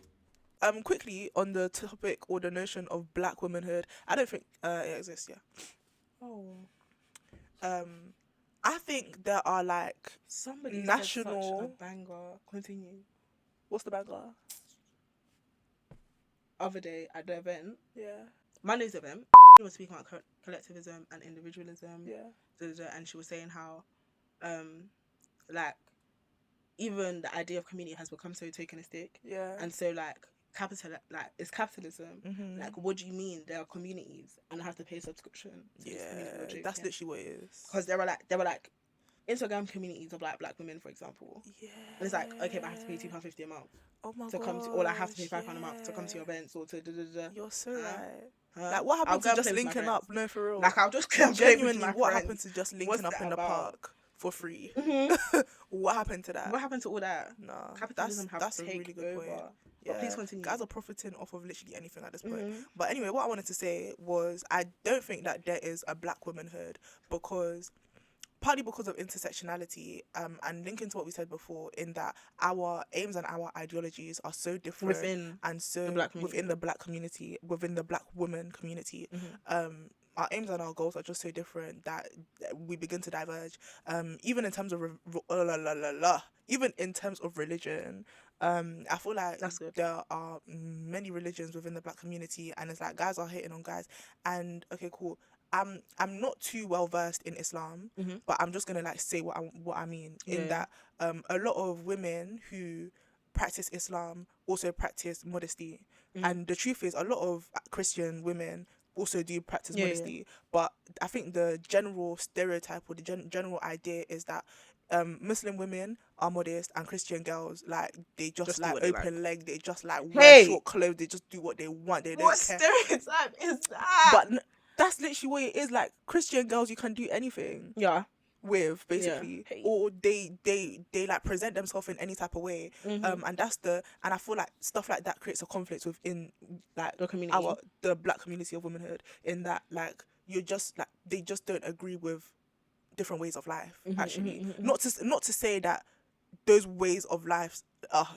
Quickly on the topic or the notion of black womanhood, I don't think it exists. Yeah. Oh. I think there are like Somebody national- said such a banger. Continue. what's the banger? Other day at the event, Yeah. Monday's event, she was speaking about collectivism and individualism. Yeah. And she was saying how, like, even the idea of community has become so tokenistic, Yeah. and so like it's capitalism. Mhm. Like, what do you mean there are communities and I have to pay a subscription? To this community? What do you That's think? literally what it is. Because there were like Instagram communities of like black women, for example. Yeah. And it's like, okay, but I have to pay £2.50 a month Oh my to god. come to, or I have to pay £5 a month to come to your events or to da. You're so right. Huh? Like, what I'll happened go to and just play with my linking friends. up? No, for real. Like, I'll just come play with Genuinely, my what friends. happened to just linking What's up that in the about? park for free? Mhm. What happened to that? What happened to all that? Nah, Capitalism have that's a taken really good point. over. Yeah, But please continue. guys are profiting off of literally anything at this point. Mhm. But anyway, what I wanted to say was I don't think that there is a black womanhood because partly because of intersectionality, and linking to what we said before, in that our aims and our ideologies are so different Within and so the black community. within the black community, within the black woman community. Mhm. Our aims and our goals are just so different that we begin to diverge. Even in terms of even in terms of religion, I feel like That's good. there are many religions within the black community, and it's like guys are hating on guys. And okay, cool. I'm not too well versed in Islam, Mhm. but I'm just gonna like say what I mean in Yeah. that a lot of women who practice Islam also practice modesty. And the truth is, a lot of Christian women also do practice modesty. But I think the general stereotype or the general idea is that Muslim women are modest and Christian girls, like, they just like open leg, they just like wear short clothes, they just do what they want, they don't care. What stereotype is that? But that's literally what it is. Like, Christian girls, you can do anything. Yeah. With basically, or they like present themselves in any type of way, and I feel like stuff like that creates a conflict within like the community, the black community of womanhood, in that like you're just like they just don't agree with different ways of life. Actually, not to say that those ways of life are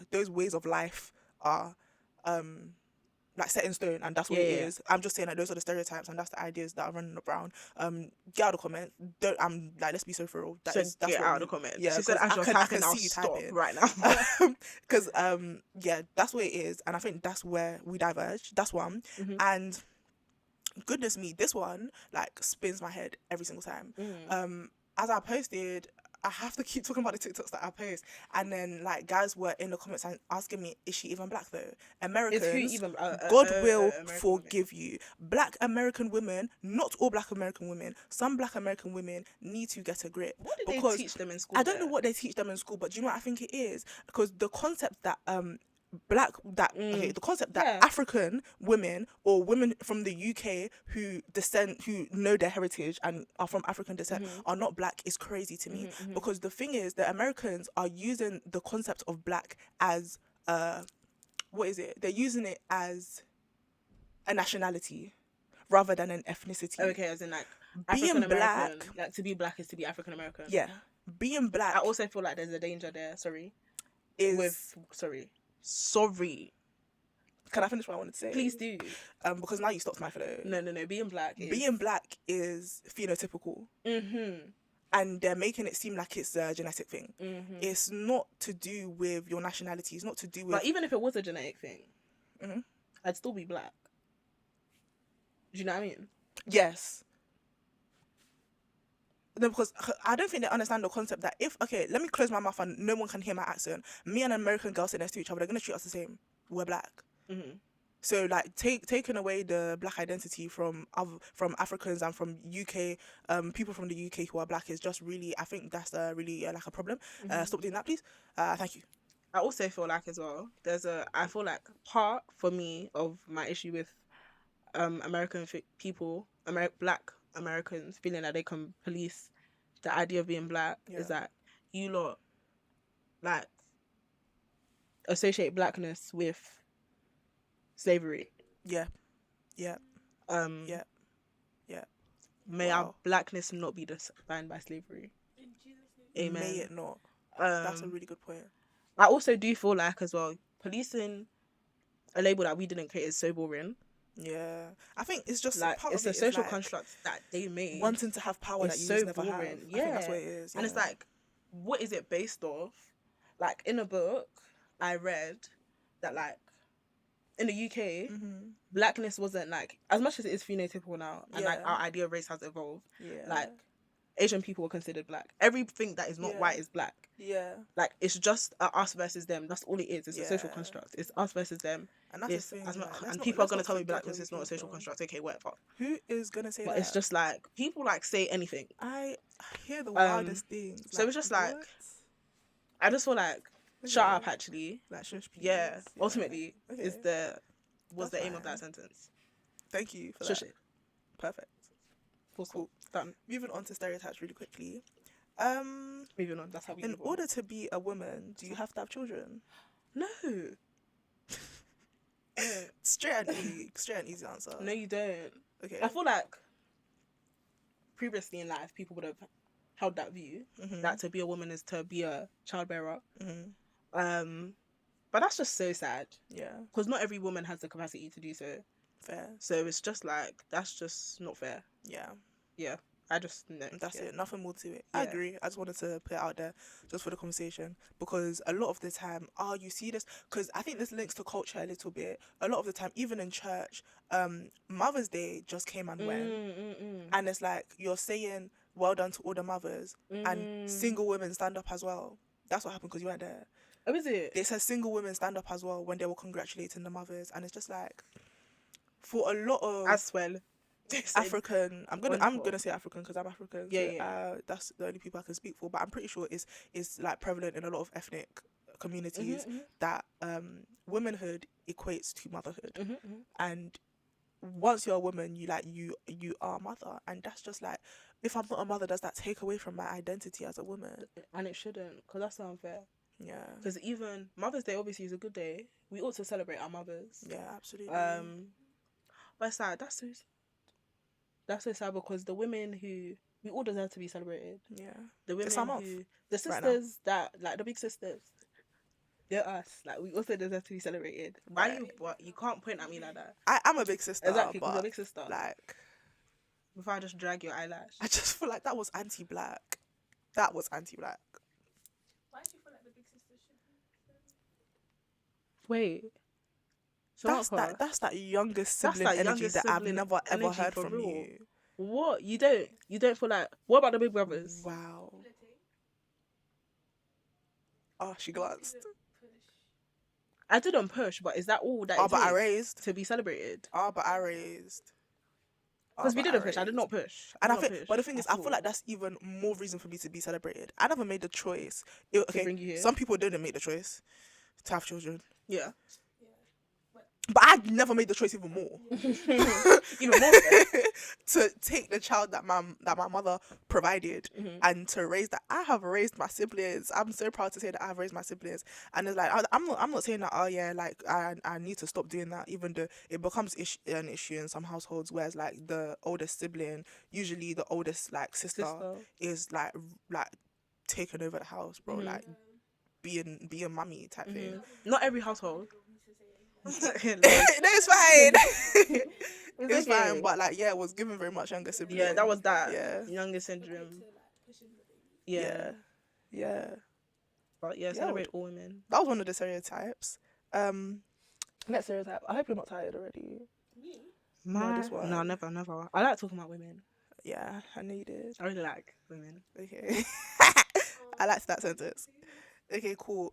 like set in stone and that's what it is. I'm just saying that those are the stereotypes and that's the ideas that are running around. Get out of the comment. I'm like, let's be so thorough. That's get out of the comment. Yeah, she said as you're typing, I'll stop right now. Because that's what it is, and I think that's where we diverge. That's one. And goodness me, this one like spins my head every single time. As I posted, I have to keep talking about the TikToks that I post, and then like guys were in the comments and asking me, is she even black though? Americans, is who even, God will forgive you. Black American women, not all black American women, some black American women need to get a grip. What did they teach them in school? I don't know what they teach them in school, but do you know what I think it is? Because the concept that the concept that African women or women from the UK who know their heritage and are from African descent are not black is crazy to me. Because the thing is, the Americans are using the concept of black as what is it? They're using it as a nationality rather than an ethnicity. Okay, as in like being black, like to be black is to be African American. Yeah, being black. I also feel like there's a danger there. Sorry. Can I finish what I wanted to say? Please do. Because now you stopped my flow. No. Being black is phenotypical. And they're making it seem like it's a genetic thing. It's not to do with your nationality. It's not to do with... But even if it was a genetic thing, I'd still be black. Do you know what I mean? Yes. No, because I don't think they understand the concept that let me close my mouth and no one can hear my accent. Me and an American girl sit next to each other, they're going to treat us the same. We're black. So like taking away the black identity from Africans and from UK people from the UK who are black is just really, I think that's really like a problem. Stop doing that, please. Thank you. I also feel like as well, I feel like part for me of my issue with American people, black Americans feeling that they can police the idea of being black is that you lot like associate blackness with slavery. May our blackness not be defined by slavery. Amen. May it not. That's a really good point. I also do feel like as well, policing a label that we didn't create is so boring. Yeah, I think it's just like part it's of a social construct that they made, wanting to have power that you so just never boring. have. I think that's what it is. And it's like, what is it based off? Like in a book, I read that like in the UK, blackness wasn't like as much as it is phenotypical now, and like our idea of race has evolved. Like Asian people were considered black. Everything that is not white is black. Like it's just us versus them. That's all it is. It's a social construct. It's us versus them. And that's the thing, and people are gonna tell me blackness is not a social construct. Okay, whatever. Who is gonna say that? But it's just like people like say anything. I hear the wildest things. So it's just like I just feel like shut up. Actually, like shush, please. Ultimately, was the aim of that sentence. Thank you for shush that. It. Perfect. Cool. Done. Moving on to stereotypes really quickly. Moving on. That's how we. In order to be a woman, do you have to have children? No. Straight and easy answer. No, you don't. Okay. I feel like previously in life, people would have held that view that to be a woman is to be a childbearer. But that's just so sad. Yeah. Because not every woman has the capacity to do so. Fair. So it's just like that's just not fair. Yeah. Yeah. I just know. That's it. Nothing more to it. Yeah. I agree. I just wanted to put it out there just for the conversation, because a lot of the time, you see this, because I think this links to culture a little bit. A lot of the time, even in church, Mother's Day just came and went, and it's like you're saying well done to all the mothers, and single women stand up as well. That's what happened because you weren't there. Oh, is it? They said single women stand up as well when they were congratulating the mothers, and it's just like, for a lot of As well. African, I'm wonderful. gonna say African because I'm African. Yeah, so that's the only people I can speak for. But I'm pretty sure is like prevalent in a lot of ethnic communities that womanhood equates to motherhood, and once you're a woman, you are a mother, and that's just like, if I'm not a mother, does that take away from my identity as a woman? And it shouldn't, because that's not unfair. Yeah. Because even Mother's Day obviously is a good day. We ought to celebrate our mothers. Yeah, absolutely. But it's like, that's so sad because the women who we all deserve to be celebrated. Yeah. The women the sisters right that, like, the big sisters, they're us. Like, we also deserve to be celebrated. Right. You can't point at me like that. I'm a big sister. Exactly, because but you're a big sister. like, before I just drag your eyelash. I just feel like that was anti-black. That was anti-black. Why do you feel like the big sister should be? Wait. That's that youngest sibling energy that I've never ever heard from real. you. What? You don't feel like, what about the big brothers? Wow. Oh, she glanced. I didn't push, but is that all that but I raised. to be celebrated? But I raised. Because we didn't push. I did not push. And I think, but the thing is, I feel like that's even more reason for me to be celebrated. I never made the choice. Okay, bring you here. Some people didn't make the choice to have children. Yeah. But I never made the choice even more. Even more to take the child that my mother provided and to raise that. I have raised my siblings. I'm so proud to say that I've raised my siblings. And it's like, I'm not saying that, oh yeah, like I need to stop doing that, even though it becomes an issue in some households where it's like the oldest sibling, usually the oldest like sister. is like taking over the house, bro. Like being mummy type thing. Not every household. No, it's fine. It's fine, but like, it was given very much younger sibling. Yeah, that was that. Yeah, younger syndrome. Yeah. But celebrate all women. That was one of the stereotypes. Next stereotype. I hope you're not tired already. No, this one. No, never. I like talking about women. Yeah, I know you did. I really like women. Okay. I liked that sentence. Okay, cool.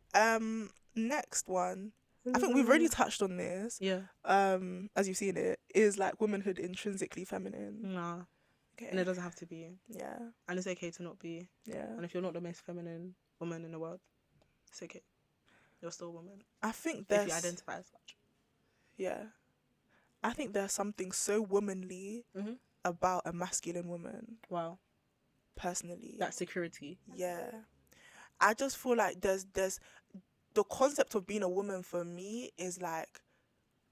Next one. I think we've already touched on this. Yeah. As you've seen it, is like womanhood intrinsically feminine. Nah. Okay. And it doesn't have to be. Yeah. And it's okay to not be. Yeah. And if you're not the most feminine woman in the world, it's okay. You're still a woman. I think if you identify as such. Yeah. I think there's something so womanly about a masculine woman. Wow. Personally. That security. Yeah. I just feel like there's the concept of being a woman for me is like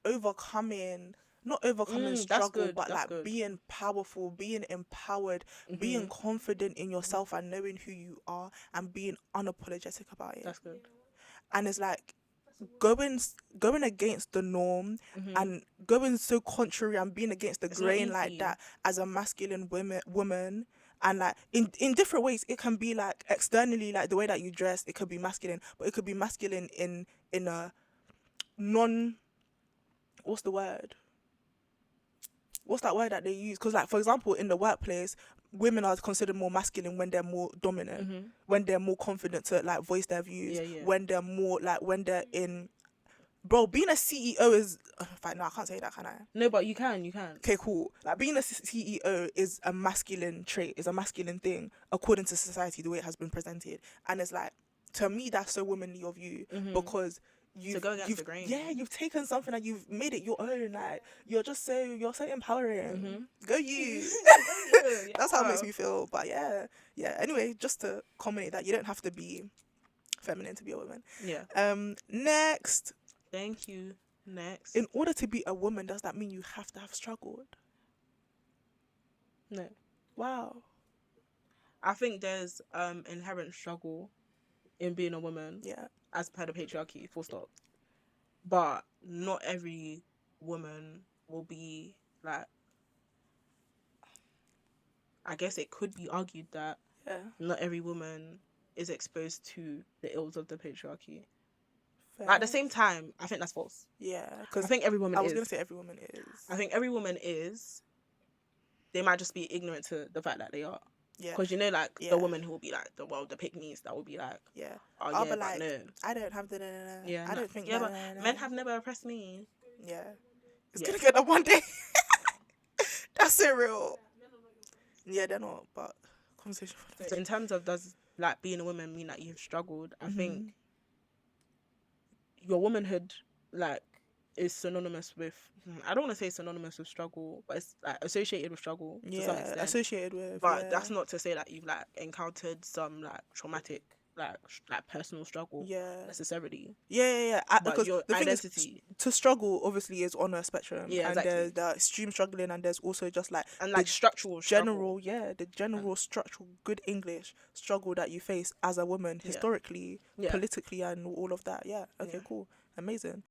not overcoming struggle, but like being powerful, being empowered, being confident in yourself and knowing who you are and being unapologetic about it. That's good. And it's like going against the norm and going so contrary and being against the grain like that as a masculine woman. And like in different ways, it can be like externally, like the way that you dress, it could be masculine, but it could be masculine in a what's the word? What's that word that they use? Because like, for example, in the workplace, women are considered more masculine when they're more dominant, when they're more confident to like voice their views, when they're more like when they're in. Bro, being a CEO is... no, I can't say that, can I? No, but you can. Okay, cool. Like, being a CEO is a masculine trait, is a masculine thing, according to society, the way it has been presented. And it's like, to me, that's so womanly of you, because you've the grain. Yeah, you've taken something and you've made it your own. Like, you're so empowering. Go you. That's how it makes me feel. But yeah. Anyway, just to culminate that, you don't have to be feminine to be a woman. Yeah. Next... Thank you. Next. In order to be a woman, does that mean you have to have struggled? No. Wow. I think there's inherent struggle in being a woman. Yeah. As per the patriarchy, full stop. But not every woman will be like... I guess it could be argued that not every woman is exposed to the ills of the patriarchy. Fair. At the same time, I think that's false. Yeah, because I think every woman is. I was going to say every woman is. I think every woman is. They might just be ignorant to the fact that they are. Yeah. Because you know, like Yeah. the woman who will be like the Pickmes that will be like, Yeah. oh I'll yeah, be but like, no, I don't have the. yeah, I don't think. yeah, but men have never oppressed me. Yeah. It's Yeah. gonna get up one day. That's it, real. Yeah, they're not. But conversation. So in terms of does like being a woman mean that you've struggled? I think your womanhood like is synonymous with. I don't want to say synonymous with struggle, but it's like associated with struggle to some extent. Associated with. But that's not to say that you've like encountered some like traumatic like personal struggle necessarily. Yeah. But Because your the identity thing is, to struggle obviously is on a spectrum. Yeah, and exactly. there's the extreme struggling, and there's also just like and like structural general struggle. the general structural good English struggle that you face as a woman historically, politically, and all of that. Okay, cool, amazing.